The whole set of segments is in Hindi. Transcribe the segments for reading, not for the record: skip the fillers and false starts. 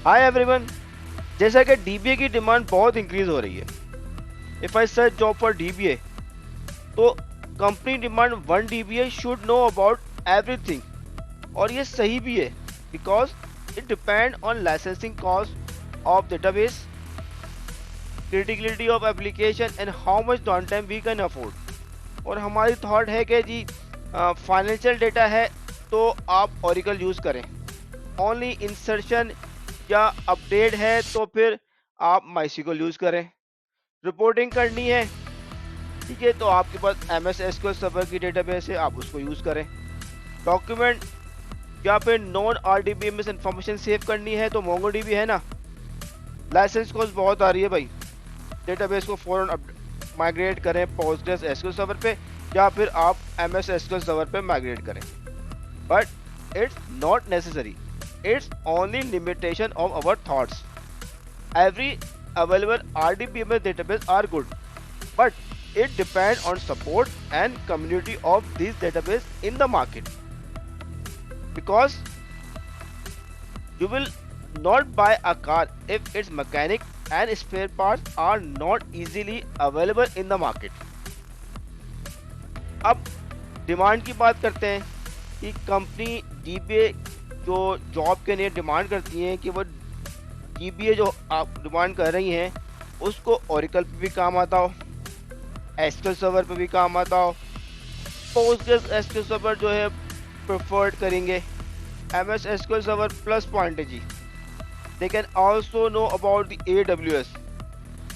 Hi everyone. जैसा कि डीबीए की डिमांड बहुत इंक्रीज हो रही है। If I search job for DBA तो company demand 1 DBA should know about everything, और ये सही भी है because it depend on licensing cost of database, criticality of application and how much down time we can afford. और हमारी थॉट है कि जी फाइनेंशियल डेटा है तो आप ओरेकल यूज़ करें, ओनली इंसर्शन या अपडेट है तो फिर आप माइसिकल यूज़ करें। रिपोर्टिंग करनी है, ठीक है, तो आपके पास एम एस एसक्यूएल सर्वर की डेटाबेस है, आप उसको यूज़ करें। डॉक्यूमेंट या फिर non R D B M S information save करनी है तो मोंगोडीबी है ना। लाइसेंस कॉस्ट बहुत आ रही है भाई, डेटाबेस को फौरन माइग्रेट करें पोस्टग्रेस एसक्यूएल सर्वर पे, या फिर आप एम एस एसक्यूएल सर्वर पे माइग्रेट करें। But it's not necessary, it's only limitation of our thoughts. Every available RDBMS database are good, but it depends on support and community of these database in the market. Because you will not buy a car if its mechanic and spare parts are not easily available in the market. अब डिमांड की बात करते हैं कि कंपनी डीबीए जो जॉब के लिए डिमांड करती हैं कि वो डीबीए जो आप डिमांड कर रही हैं उसको ओरेकल पे भी काम आता हो, एसक्यूएल सर्वर पे भी काम आता हो। पोस्टग्रेस एसक्यूएल सर्वर जो है प्रेफर्ड करेंगे, MS SQL server plus point है जी। They can also know about the AWS,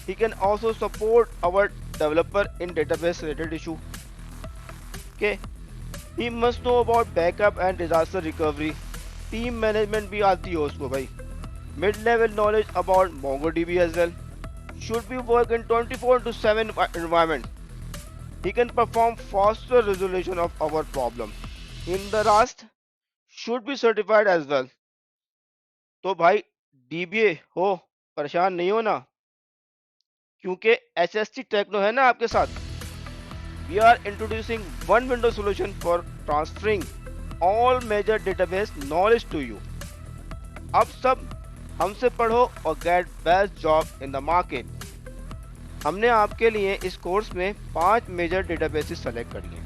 he can also support our developer in database related issue. Okay, he must know about backup and disaster recovery, team management भी आती हो उसको भाई। Mid level knowledge about MongoDB as well. Should be work in 24/7 environment. He can perform faster resolution of our problem. In the Rust should be certified as well. तो भाई DBA हो, परेशान नहीं हो ना, क्योंकि HST टेक्नो है ना आपके साथ। We are introducing one window solution for transferring all major database knowledge to you. अब सब हमसे पढ़ो और get best job in the market. हमने आपके लिए इस कोर्स में 5 मेजर डेटाबेसेस सेलेक्ट करी हैं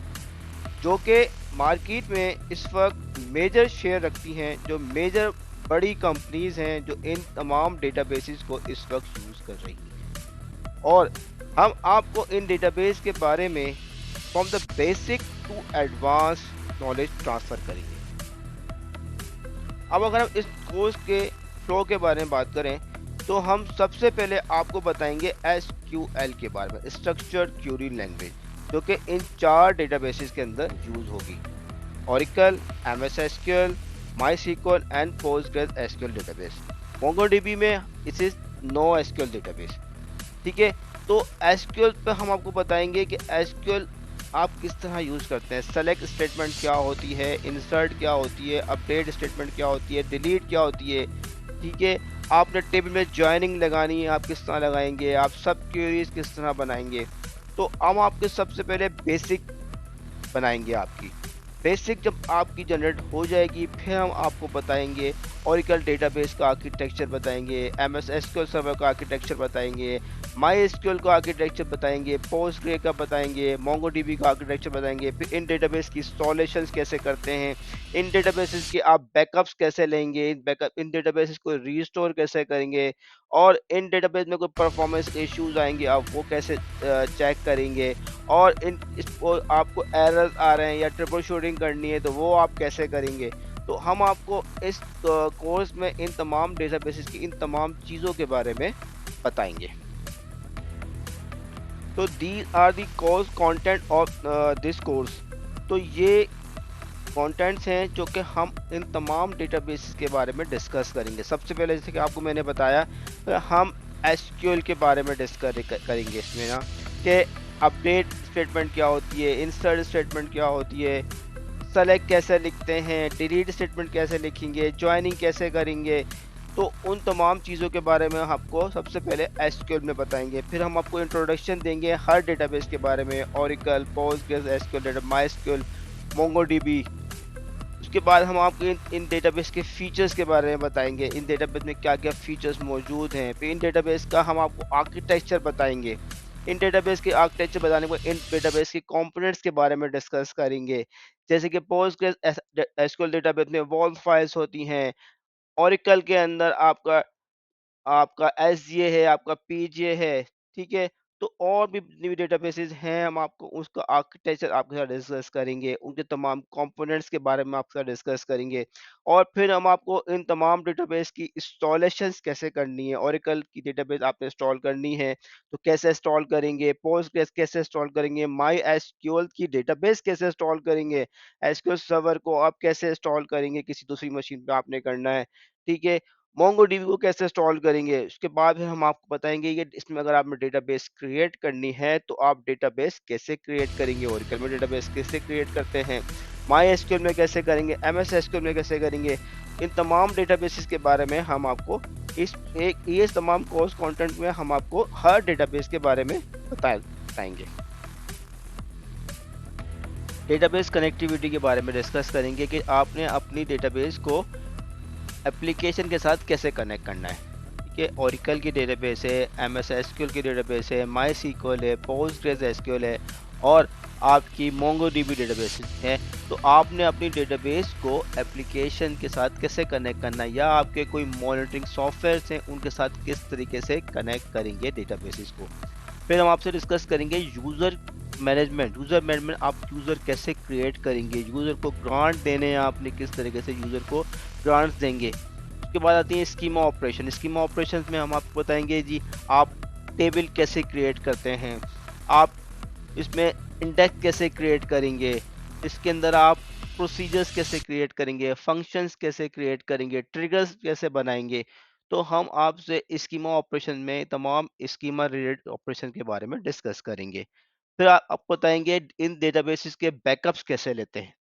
जो कि मार्केट में इस वक्त मेजर शेयर रखती हैं, जो मेजर बड़ी कंपनीज हैं जो इन तमाम डेटाबेसेस को इस वक्त यूज़ कर रही हैं। और हम आपको इन डेटाबेस के बारे में from the basic to advance knowledge transfer करेंगे। अब अगर हम इस कोर्स के फ्लो के बारे में बात करें तो हम सबसे पहले आपको बताएंगे SQL के बारे में, स्ट्रक्चर्ड क्वेरी लैंग्वेज, जो कि इन 4 डेटाबेसेस के अंदर यूज होगी। Oracle, MS SQL, MySQL and Postgres SQL database. MongoDB में it is no SQL database, ठीक है। तो SQL पे हम आपको बताएंगे कि SQL आप किस तरह यूज़ करते हैं, सेलेक्ट स्टेटमेंट क्या होती है, इंसर्ट क्या होती है, अपडेट स्टेटमेंट क्या होती है, डिलीट क्या होती है, ठीक है। आपने टेबल में ज्वाइनिंग लगानी है, आप किस तरह लगाएंगे, आप सब क्वेरीज किस तरह बनाएंगे। तो हम आपके सबसे पहले बेसिक बनाएंगे। आपकी बेसिक जब आपकी जनरेट हो जाएगी फिर हम आपको बताएंगे ओरेकल डेटाबेस का आर्किटेक्चर बताएंगे, MS SQL सर्वर का आर्किटेक्चर बताएंगे, MySQL का आर्किटेक्चर बताएंगे, पोस्टग्रे का बताएंगे, MongoDB का आर्किटेक्चर बताएंगे। फिर इन डेटाबेस की इंस्टॉलेशंस कैसे करते हैं, इन डेटाबेसेस के आप बैकअप्स कैसे लेंगे, इन डेटाबेसेस को रीस्टोर कैसे करेंगे, और इन डेटाबेस में कोई परफॉर्मेंस इश्यूज आएंगे आप वो कैसे चेक करेंगे, और आपको एरर्स आ रहे हैं या ट्रिपल शूटिंग करनी है तो वो आप कैसे करेंगे। तो हम आपको इस कोर्स में इन तमाम डेटाबेसेस की इन तमाम चीज़ों के बारे में बताएंगे। तो these are the course content of this course. तो ये कंटेंट्स हैं जो कि हम इन तमाम डेटाबेसेस के बारे में डिस्कस करेंगे। सबसे पहले जैसे कि आपको मैंने बताया हम SQL के बारे में डिस्कस करेंगे इसमें ना, कि अपडेट स्टेटमेंट क्या होती है, इंसर्ट स्टेटमेंट क्या होती है, सेलेक्ट कैसे लिखते हैं, डिलीट स्टेटमेंट कैसे लिखेंगे, ज्वाइनिंग कैसे करेंगे। तो उन तमाम चीज़ों के बारे में आपको सबसे पहले SQL में बताएंगे। फिर हम आपको इंट्रोडक्शन देंगे हर डेटाबेस के बारे में, Oracle, Postgres SQL, MySQL, MongoDB, उसके बाद हम आपको इन डेटाबेस के फीचर्स के बारे में बताएँगे, इन डेटाबेस में क्या-क्या फीचर्स मौजूद हैं। फिर इन डेटाबेस का हम आपको आर्किटेक्चर बताएँगे। इन डेटाबेस के आर्किटेक्चर बताने के बाद इन डेटाबेस के कंपोनेंट्स के बारे में डिस्कस करेंगे। जैसे कि पोस्टग्रेस एसक्यूएल डेटाबेस में वॉल्व फाइल्स होती हैं, ओरेकल के अंदर आपका आपका एसजीए है, आपका पीजीए है, ठीक है? तो और भी जितनी भी डेटाबेसेस हैं, हम आपको उसका आर्किटेक्चर आपके साथ डिस्कस करेंगे, उनके तमाम कंपोनेंट्स के बारे में आपके साथ डिस्कस करेंगे और फिर हम आपको इन तमाम डेटाबेस की इंस्टॉलेशंस कैसे करनी है, ओरेकल की डेटाबेस आपने इंस्टॉल करनी है, तो कैसे इंस्टॉल करेंगे, पोस्टग्रेस कैसे इंस्टॉल करेंगे, माई एसक्यूएल की डेटाबेस कैसे इंस्टॉल करेंगे, एसक्यूएल सर्वर को आप कैसे इंस्टॉल करेंगे, किसी दूसरी मशीन पे आपने करना है, ठीक है? मोंगोडीबी को कैसे इंस्टॉल करेंगे, उसके बाद फिर हम आपको बताएँगे कि इसमें अगर आपने डेटाबेस क्रिएट करनी है, तो आप डेटाबेस कैसे क्रिएट करेंगे, ओरेकल में डेटाबेस कैसे क्रिएट करते हैं, माईएसक्यूएल में कैसे करेंगे, एमएस एसक्यूएल में कैसे करेंगे। इन तमाम डेटाबेसेस के बारे में हम आपको इस एक ये तमाम कोर्स कंटेंट में हम आपको हर डेटाबेस के बारे में बताएँगे। डेटाबेस कनेक्टिविटी के बारे में डिस्कस करेंगे कि आपने अपनी डेटाबेस को एप्लीकेशन के साथ कैसे कनेक्ट करना है। ठीक है, ओरेकल की डेटाबेस है, एमएस एसक्यूएल की डेटाबेस है, माई सीक्वल है, पोस्टग्रेस एसक्यूएल है और आपकी मोंगोडीबी डेटाबेस है। तो आपने अपनी डेटाबेस को एप्लीकेशन के साथ कैसे कनेक्ट करना है या आपके कोई मॉनिटरिंग सॉफ्टवेयर हैं उनके साथ किस तरीके से कनेक्ट करेंगे डेटाबेसेस को। फिर हम आपसे डिस्कस करेंगे यूज़र मैनेजमेंट आप यूज़र कैसे क्रिएट करेंगे, यूज़र को ग्रांट देने हैं आपने किस तरीके से यूज़र को ग्रांट्स देंगे। उसके बाद आती है स्कीमा ऑपरेशंस में हम आपको बताएंगे जी आप टेबल कैसे क्रिएट करते हैं, आप इसमें इंडेक्स कैसे क्रिएट करेंगे, इसके अंदर आप प्रोसीजर्स कैसे क्रिएट करेंगे, फंक्शंस कैसे क्रिएट करेंगे, ट्रिगर्स कैसे बनाएंगे। तो हम आपसे स्कीमा ऑपरेशन में तमाम स्कीमा रिलेटेड ऑपरेशन के बारे में डिस्कस करेंगे। फिर आपको बताएंगे इन डेटाबेसेस के बैकअप्स कैसे लेते हैं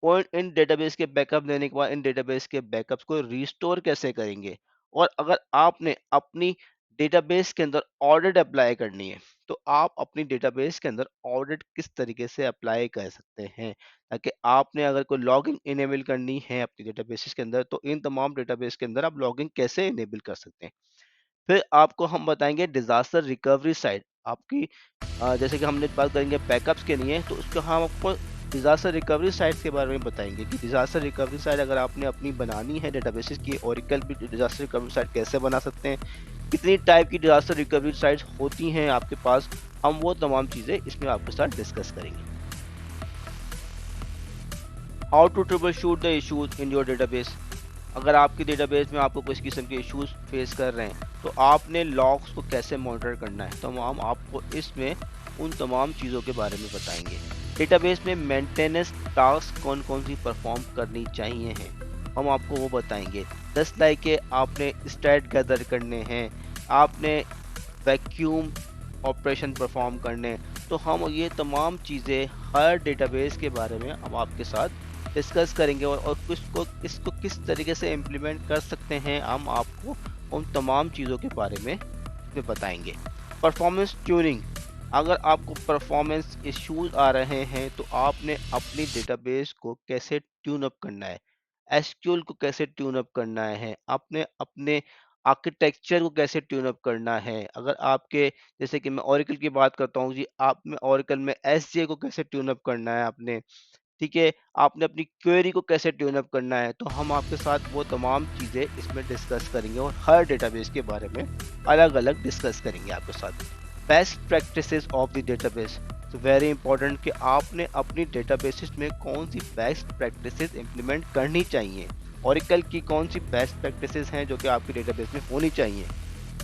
और इन डेटाबेस के बैकअप लेने के बाद इन डेटाबेस के बैकअप्स को रिस्टोर कैसे करेंगे और अगर आपने अपनी डेटाबेस के अंदर ऑडिट अप्लाई करनी है तो आप अपनी डेटाबेस के अंदर ऑडिट किस तरीके से अप्लाई कर सकते हैं ताकि आपने अगर कोई लॉगिंग इनेबल करनी है अपनी डेटाबेस के अंदर तो इन तमाम डेटाबेस के अंदर आप लॉगिंग कैसे इनेबल कर सकते हैं। फिर आपको हम बताएंगे डिजास्टर रिकवरी साइड आपकी जैसे कि हमने बात करेंगे बैकअप्स के लिए तो उसको हम आपको डिजास्टर रिकवरी साइट के बारे में बताएंगे कि डिजास्टर रिकवरी साइट अगर आपने अपनी बनानी है डेटाबेसेस की ओरेकल भी डिजास्टर रिकवरी साइट कैसे बना सकते हैं, कितनी टाइप की डिजास्टर रिकवरी साइट्स होती हैं आपके पास, हम वो तमाम चीज़ें इसमें आपके साथ डिस्कस करेंगे। How to troubleshoot the issues in your database, अगर आपकी डेटाबेस में आपको किसी किस्म के इश्यूज फेस कर रहे हैं तो आपने लॉग्स को कैसे मॉनिटर करना है, तो हम आपको इसमें उन तमाम चीज़ों के बारे में बताएंगे। डेटाबेस में मेंटेनेंस टास्क कौन कौन सी परफॉर्म करनी चाहिए हैं हम आपको वो बताएंगे। जस्ट लाइक के आपने स्टैट गैदर करने हैं, आपने वैक्यूम ऑपरेशन परफॉर्म करने हैं, तो हम ये तमाम चीज़ें हर डेटाबेस के बारे में हम आपके साथ डिस्कस करेंगे और इसको किस तरीके से इम्प्लीमेंट कर सकते हैं हम आपको उन तमाम चीज़ों के बारे में इसमें बताएंगे। परफॉर्मेंस ट्यूनिंग, अगर आपको परफॉर्मेंस इश्यूज आ रहे हैं तो आपने अपनी डेटाबेस को कैसे ट्यून अप करना है, एसक्यूएल को कैसे ट्यून अप करना है, आपने अपने आर्किटेक्चर को कैसे ट्यून अप करना है। अगर आपके जैसे कि मैं ओरेकल की बात करता हूँ जी, आप में ओरेकल में एसजे को कैसे ट्यून अप करना है आपने, ठीक है, आपने अपनी क्वेरी को कैसे ट्यून अप करना है, तो हम आपके साथ वो तमाम चीज़ें इसमें डिस्कस करेंगे और हर डेटाबेस के बारे में अलग-अलग डिस्कस करेंगे आपके साथ। Best practices of the database, तो वेरी इंपॉर्टेंट कि आपने अपनी डेटाबेसेस में कौन सी बेस्ट प्रैक्टिसेस इंप्लीमेंट करनी चाहिए। ओरेकल की कौन सी बेस्ट प्रैक्टिसेस हैं जो कि आपकी डेटाबेस में होनी चाहिए।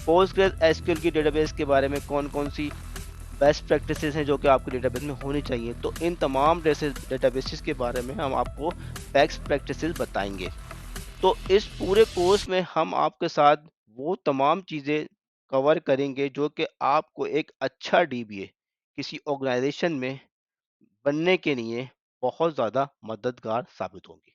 पोस्टग्रेस एसक्यूएल की डेटाबेस के बारे में कौन-कौन सी बेस्ट प्रैक्टिसेस हैं जो कि आपके डेटाबेस में होनी चाहिए। तो इन तमाम डेटाबेसेस के बारे में हम आपको बेस्ट प्रैक्टिसेस बताएंगे। तो इस पूरे कोर्स में हम आपके साथ वो तमाम चीज़ें कवर करेंगे जो कि आपको एक अच्छा डीबीए किसी ऑर्गेनाइजेशन में बनने के लिए बहुत ज़्यादा मददगार साबित होंगी।